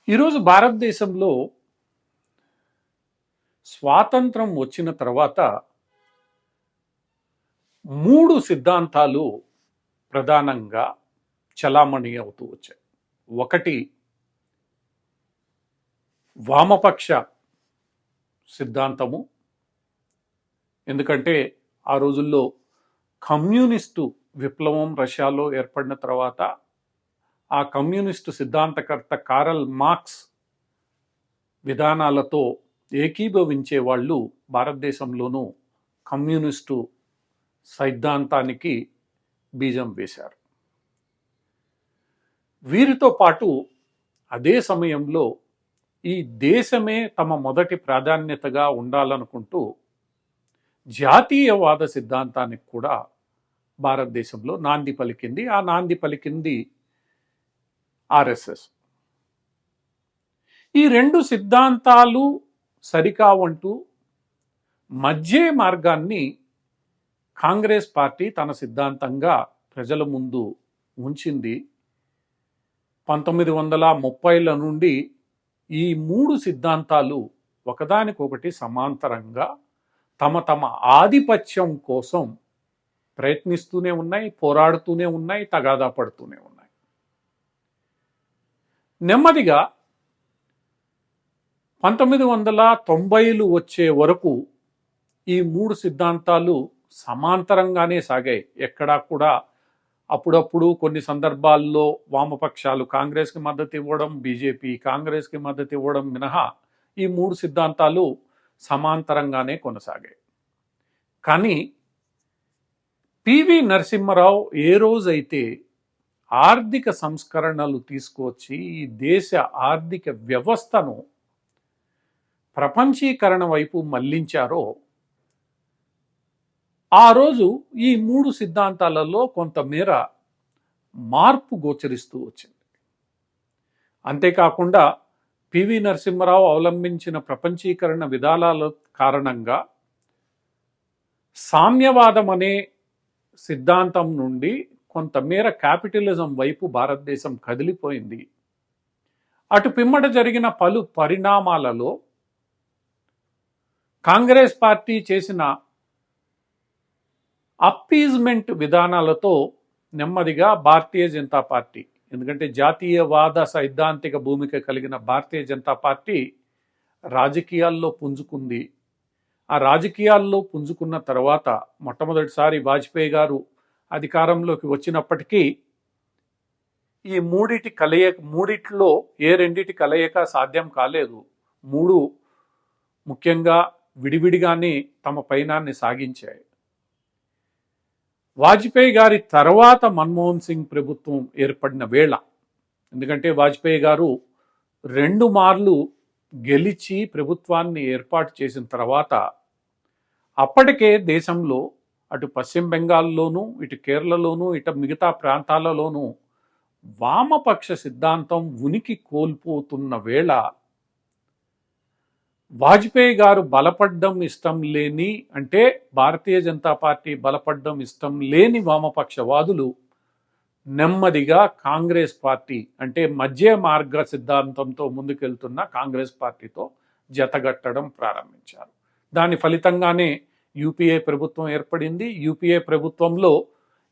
ఈరోజు భారతదేశంలో స్వాతంత్రం వచ్చిన తర్వాత 3 సిద్ధాంతాలు ప్రధానంగా చలామణి అవుతూ వచ్చాయి. ఒకటి వామపక్ష సిద్ధాంతము. ఎందుకంటే ఆ రోజుల్లో కమ్యూనిస్టు విప్లవం రష్యాలో ఏర్పడిన తర్వాత ఆ కమ్యూనిస్టు సిద్ధాంతకర్త కారల్ మార్క్స్ విధానాలతో ఏకీభవించే వాళ్ళు భారతదేశంలోనూ కమ్యూనిస్టు సిద్ధాంతానికి బీజం వేశారు. వీరితో పాటు అదే సమయంలో ఈ దేశమే తమ మొదటి ప్రాధాన్యతగా ఉండాలనుకుంటూ జాతీయవాద సిద్ధాంతానికి కూడా భారతదేశంలో నాంది పలికింది. ఆ నాంది పలికింది ఆర్ఎస్ఎస్. ఈ 2 సిద్ధాంతాలు సరికావంటూ మధ్య మార్గాన్ని కాంగ్రెస్ పార్టీ తన సిద్ధాంతంగా ప్రజల ముందు ఉంచింది. 1930ల నుండి ఈ 3 సిద్ధాంతాలు ఒకదానికొకటి సమాంతరంగా తమ ఆధిపత్యం కోసం ప్రయత్నిస్తూనే ఉన్నాయి, పోరాడుతూనే ఉన్నాయి, తగాదా పడుతూనే ఉన్నాయి. నెమ్మదిగా 1990లు వచ్చే వరకు ఈ 3 సిద్ధాంతాలు సమాంతరంగానే సాగాయి. ఎక్కడా కూడా అప్పుడప్పుడు కొన్ని సందర్భాల్లో వామపక్షాలు కాంగ్రెస్కి మద్దతు ఇవ్వడం, బీజేపీ కాంగ్రెస్కి మద్దతు ఇవ్వడం మినహా ఈ 3 సిద్ధాంతాలు సమాంతరంగానే కొనసాగాయి. కానీ పివి నరసింహారావు ఏ రోజైతే ఆర్థిక సంస్కరణలు తీసుకొచ్చి ఈ దేశ ఆర్థిక వ్యవస్థను ప్రపంచీకరణ వైపు మళ్లించారో ఆ రోజు ఈ 3 సిద్ధాంతాలలో కొంతమేర మార్పు గోచరిస్తూ వచ్చింది. అంతేకాకుండా పివి నరసింహారావు అవలంబించిన ప్రపంచీకరణ విధానాల కారణంగా సామ్యవాదం అనే సిద్ధాంతం నుండి కొంతమేర క్యాపిటలిజం వైపు భారతదేశం కదిలిపోయింది. అటు పిమ్మట జరిగిన పలు పరిణామాలలో కాంగ్రెస్ పార్టీ చేసిన అప్పీజ్మెంట్ విధానాలతో నెమ్మదిగా భారతీయ జనతా పార్టీ, ఎందుకంటే జాతీయవాద సైద్ధాంతిక భూమిక కలిగిన భారతీయ జనతా పార్టీ రాజకీయాల్లో పుంజుకుంది. ఆ రాజకీయాల్లో పుంజుకున్న తర్వాత మొట్టమొదటిసారి వాజ్పేయి గారు అధికారంలోకి వచ్చినప్పటికీ ఈ మూడిట్లో ఏ రెండిటి కలయిక సాధ్యం కాలేదు. 3 ముఖ్యంగా విడివిడిగానే తమ పయనాన్ని సాగించాయి. వాజ్పేయి గారి తర్వాత మన్మోహన్ సింగ్ ప్రభుత్వం ఏర్పడిన వేళ, ఎందుకంటే వాజ్పేయి గారు 2 మార్లు గెలిచి ప్రభుత్వాన్ని ఏర్పాటు చేసిన తర్వాత అప్పటికే దేశంలో అటు పశ్చిమ బెంగాల్లోనూ, ఇటు కేరళలోనూ, ఇటు మిగతా ప్రాంతాలలోనూ వామపక్ష సిద్ధాంతం ఉనికి కోల్పోతున్న వేళ వాజ్పేయి గారు బలపడ్డం ఇష్టం లేని, అంటే భారతీయ జనతా పార్టీ బలపడ్డం ఇష్టం లేని వామపక్షవాదులు నెమ్మదిగా కాంగ్రెస్ పార్టీ, అంటే మధ్య మార్గ సిద్ధాంతంతో ముందుకెళ్తున్న కాంగ్రెస్ పార్టీతో జతగట్టడం ప్రారంభించారు. దాని ఫలితంగానే యూపీఏ ప్రభుత్వం ఏర్పడింది. యూపీఏ ప్రభుత్వంలో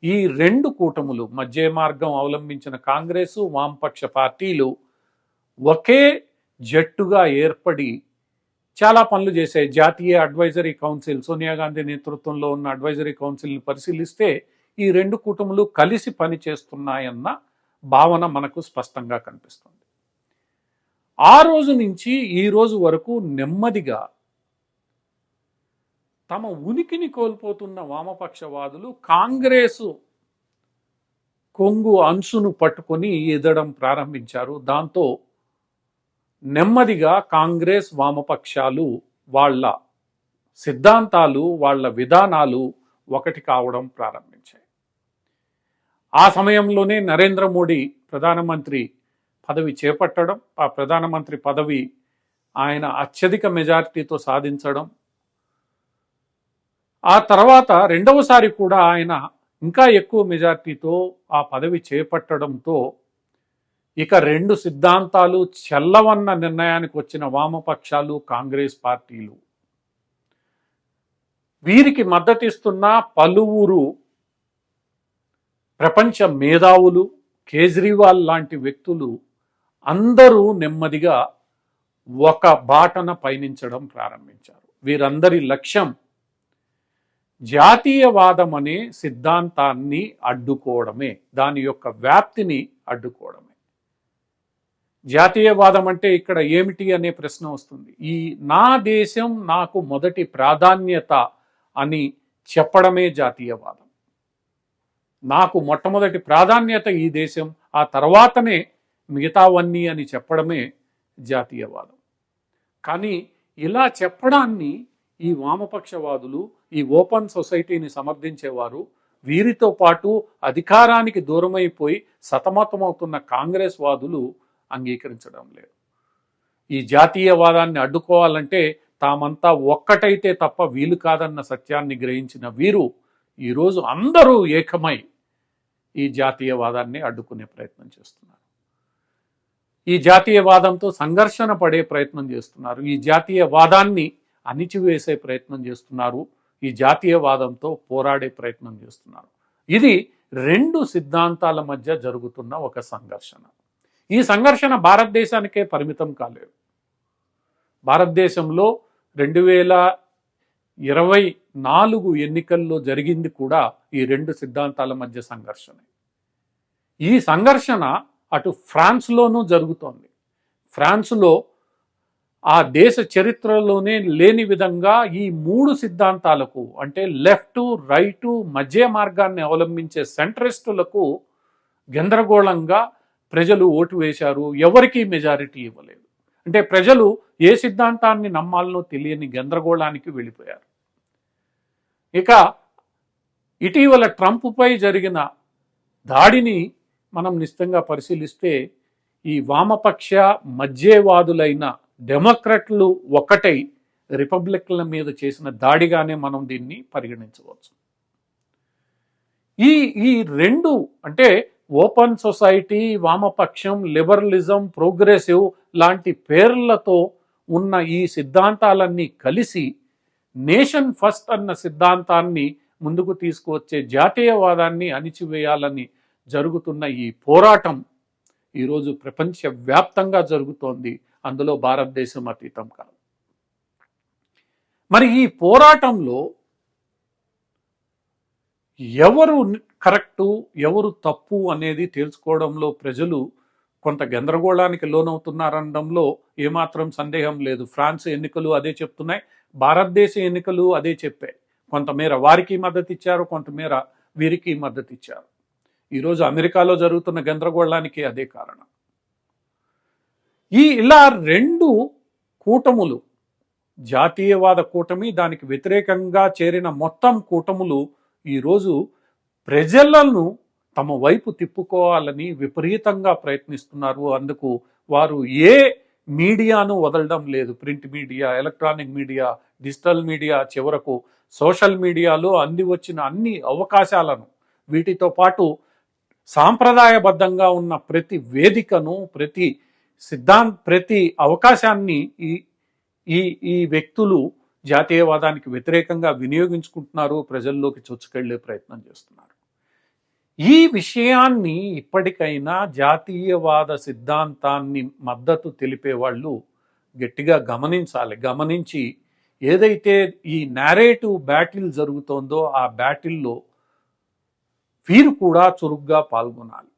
ఈ 2 కూటములు, మధ్య మార్గం అవలంబించిన కాంగ్రెసు, వామపక్ష పార్టీలు ఒకే జట్టుగా ఏర్పడి చాలా పనులు చేశాయి. జాతీయ అడ్వైజరీ కౌన్సిల్, సోనియా గాంధీ నేతృత్వంలో ఉన్న అడ్వైజరీ కౌన్సిల్ని పరిశీలిస్తే ఈ 2 కూటములు కలిసి పనిచేస్తున్నాయన్న భావన మనకు స్పష్టంగా కనిపిస్తుంది. ఆ రోజు నుంచి ఈ రోజు వరకు నెమ్మదిగా తమ ఉనికిని కోల్పోతున్న వామపక్షవాదులు కాంగ్రెసు కొంగు అంచును పట్టుకొని ఎదడం ప్రారంభించారు. దాంతో నెమ్మదిగా కాంగ్రెస్ వామపక్షాలు వాళ్ళ సిద్ధాంతాలు, వాళ్ళ విధానాలు ఒకటి కావడం ప్రారంభించాయి. ఆ సమయంలోనే నరేంద్ర మోడీ ప్రధానమంత్రి పదవి చేపట్టడం, ఆ ప్రధానమంత్రి పదవి ఆయన అత్యధిక మెజారిటీతో సాధించడం, ఆ తర్వాత రెండవసారి కూడా ఆయన ఇంకా ఎక్కువ మెజారిటీతో ఆ పదవి చేపట్టడంతో ఇక రెండు సిద్ధాంతాలు చెల్లవన్న నిర్ణయానికి వచ్చిన వామపక్షాలు, కాంగ్రెస్ పార్టీలు. వీరికి మద్దతిస్తున్న పలువురు ప్రపంచ మేధావులు, కేజ్రీవాల్ లాంటి వ్యక్తులు అందరూ నెమ్మదిగా ఒక బాటన పయనించడం ప్రారంభించారు. వీరందరి లక్ష్యం జాతీయవాదం అనే సిద్ధాంతాన్ని అడ్డుకోవడమే, దాని యొక్క వ్యాప్తిని అడ్డుకోవడమే. జాతీయవాదం అంటే ఇక్కడ ఏమిటి అనే ప్రశ్న వస్తుంది. ఈ నా దేశం నాకు మొదటి ప్రాధాన్యత అని చెప్పడమే జాతీయవాదం. నాకు మొట్టమొదటి ప్రాధాన్యత ఈ దేశం, ఆ తర్వాతనే మిగతావన్నీ అని చెప్పడమే జాతీయవాదం. కానీ ఇలా చెప్పడాన్ని ఈ వామపక్షవాదులు, ఈ ఓపెన్ సొసైటీని సమర్థించేవారు, వీరితో పాటు అధికారానికి దూరమైపోయి సతమతమవుతున్న కాంగ్రెస్ వాదులు అంగీకరించడం లేదు. ఈ జాతీయవాదాన్ని అడ్డుకోవాలంటే తామంతా ఒక్కటైతే తప్ప వీలు కాదన్న సత్యాన్ని గ్రహించిన వీరు ఈరోజు అందరూ ఏకమై ఈ జాతీయవాదాన్ని అడ్డుకునే ప్రయత్నం చేస్తున్నారు. ఈ జాతీయవాదంతో సంఘర్షణ పడే ప్రయత్నం చేస్తున్నారు. ఈ జాతీయవాదాన్ని అణిచివేసే ప్రయత్నం చేస్తున్నారు. ఈ జాతీయవాదంతో పోరాడే ప్రయత్నం చేస్తున్నారు. ఇది రెండు సిద్ధాంతాల మధ్య జరుగుతున్న ఒక సంఘర్షణ. ఈ సంఘర్షణ భారతదేశానికే పరిమితం కాలేదు. భారతదేశంలో 2024 ఎన్నికల్లో జరిగింది కూడా ఈ రెండు సిద్ధాంతాల మధ్య సంఘర్షణ. ఈ సంఘర్షణ అటు ఫ్రాన్స్లోనూ జరుగుతోంది. ఫ్రాన్స్లో ఆ దేశ చరిత్రలోనే లేని విధంగా ఈ మూడు సిద్ధాంతాలకు, అంటే లెఫ్ట్, రైటు, మధ్య మార్గాన్ని అవలంబించే సెంట్రిస్టులకు గందరగోళంగా ప్రజలు ఓటు వేశారు. ఎవరికీ మెజారిటీ ఇవ్వలేదు. అంటే ప్రజలు ఏ సిద్ధాంతాన్ని నమ్మాలనో తెలియని గందరగోళానికి వెళ్ళిపోయారు. ఇక ఇటీవల ట్రంప్పై జరిగిన దాడిని మనం నిశ్చితంగా పరిశీలిస్తే ఈ వామపక్ష మధ్యవాదులైన డెమోక్రట్లు ఒక్కటై రిపబ్లిక్ల మీద చేసిన దాడిగానే మనం దీన్ని పరిగణించవచ్చు. ఈ రెండు, అంటే ఓపెన్ సొసైటీ, వామపక్షం, లిబరలిజం, ప్రోగ్రెసివ్ లాంటి పేర్లతో ఉన్న ఈ సిద్ధాంతాలన్నీ కలిసి నేషన్ ఫస్ట్ అన్న సిద్ధాంతాన్ని ముందుకు తీసుకువచ్చే జాతీయవాదాన్ని అణిచివేయాలని జరుగుతున్న ఈ పోరాటం ఈరోజు ప్రపంచవ్యాప్తంగా జరుగుతోంది. అందులో భారతదేశం అతీతం కాదు. మరి ఈ పోరాటంలో ఎవరు కరెక్టు, ఎవరు తప్పు అనేది తేల్చుకోవడంలో ప్రజలు కొంత గందరగోళానికి లోనవుతున్నారనడంలో ఏమాత్రం సందేహం లేదు. ఫ్రాన్స్ ఎన్నికలు అదే చెప్తున్నాయి, భారతదేశ ఎన్నికలు అదే చెప్పాయి. కొంతమేర వారికి మద్దతు ఇచ్చారు, కొంతమేర వీరికి మద్దతు ఇచ్చారు. ఈరోజు అమెరికాలో జరుగుతున్న గందరగోళానికి అదే కారణం. ఇలా రెండు కూటములు, జాతీయవాద కూటమి, దానికి వ్యతిరేకంగా చేరిన మొత్తం కూటములు ఈరోజు ప్రజలను తమ వైపు తిప్పుకోవాలని విపరీతంగా ప్రయత్నిస్తున్నారు. అందుకు వారు ఏ మీడియాను వదలడం లేదు. Print media, electronic media, digital media, చివరకు సోషల్ మీడియాలో అంది వచ్చిన అన్ని అవకాశాలను, వీటితో పాటు సాంప్రదాయబద్ధంగా ఉన్న ప్రతి వేదికను, ప్రతి అవకాశాన్ని ఈ వ్యక్తులు జాతీయవాదానికి వ్యతిరేకంగా వినియోగించుకుంటున్నారు, ప్రజల్లోకి చొచ్చుకెళ్లే ప్రయత్నం చేస్తున్నారు. ఈ విషయాన్ని ఇప్పటికైనా జాతీయవాద సిద్ధాంతాన్ని మద్దతు తెలిపే వాళ్ళు గట్టిగా గమనించాలి. గమనించి ఏదైతే ఈ నేరేటివ్ బ్యాటిల్ జరుగుతోందో ఆ బ్యాటిల్లో వీరు కూడా చురుగ్గా పాల్గొనాలి.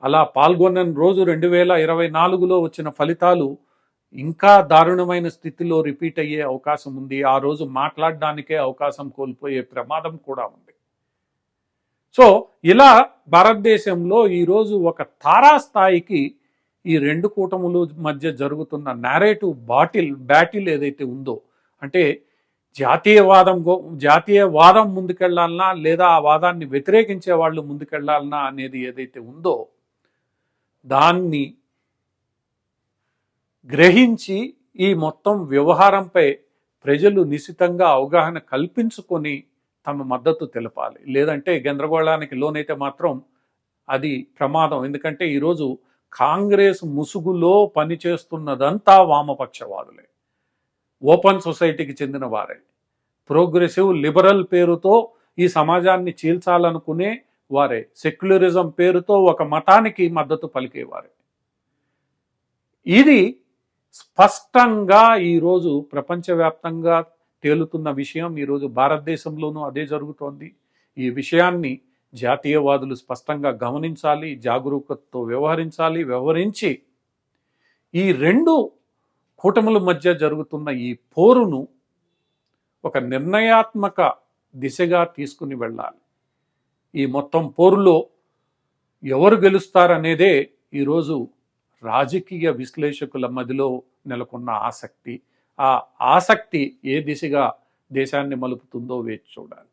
అలా పాల్గొన్న రోజు 2024లో వచ్చిన ఫలితాలు ఇంకా దారుణమైన స్థితిలో రిపీట్ అయ్యే అవకాశం ఉంది. ఆ రోజు మాట్లాడడానికే అవకాశం కోల్పోయే ప్రమాదం కూడా ఉంది. సో ఇలా భారతదేశంలో ఈరోజు ఒక తారాస్థాయికి ఈ రెండు కూటములు మధ్య జరుగుతున్న నేరేటివ్ బ్యాటిల్ ఏదైతే ఉందో, అంటే జాతీయవాదం ముందుకెళ్లాలన్నా లేదా ఆ వాదాన్ని వ్యతిరేకించే వాళ్ళు ముందుకెళ్లాలన్నా అనేది ఏదైతే ఉందో, దాన్ని గ్రహించి ఈ మొత్తం వ్యవహారంపై ప్రజలు నిశితంగా అవగాహన కల్పించుకొని తమ మద్దతు తెలపాలి. లేదంటే గందరగోళానికి లోనైతే మాత్రం అది ప్రమాదం. ఎందుకంటే ఈరోజు కాంగ్రెస్ ముసుగులో పనిచేస్తున్నదంతా వామపక్షవాదులే, ఓపెన్ సొసైటీకి చెందిన వారే, ప్రోగ్రెసివ్ లిబరల్ పేరుతో ఈ సమాజాన్ని చీల్చాలనుకునే వారే, సెక్యులరిజం పేరుతో ఒక మతానికి మద్దతు పలికేవారే. ఇది స్పష్టంగా ఈరోజు ప్రపంచవ్యాప్తంగా తేలుతున్న విషయం. ఈరోజు భారతదేశంలోనూ అదే జరుగుతోంది. ఈ విషయాన్ని జాతీయవాదులు స్పష్టంగా గమనించాలి, జాగరూకతతో వ్యవహరించి ఈ రెండు కూటముల మధ్య జరుగుతున్న ఈ పోరును ఒక నిర్ణయాత్మక దిశగా తీసుకుని వెళ్ళాలి. ఈ మొత్తం పోరులో ఎవరు గెలుస్తారనేదే ఈరోజు రాజకీయ విశ్లేషకుల మధ్యలో నెలకొన్న ఆసక్తి. ఆ ఆసక్తి ఏ దిశగా దేశాన్ని మలుపుతుందో వేచి చూడాలి.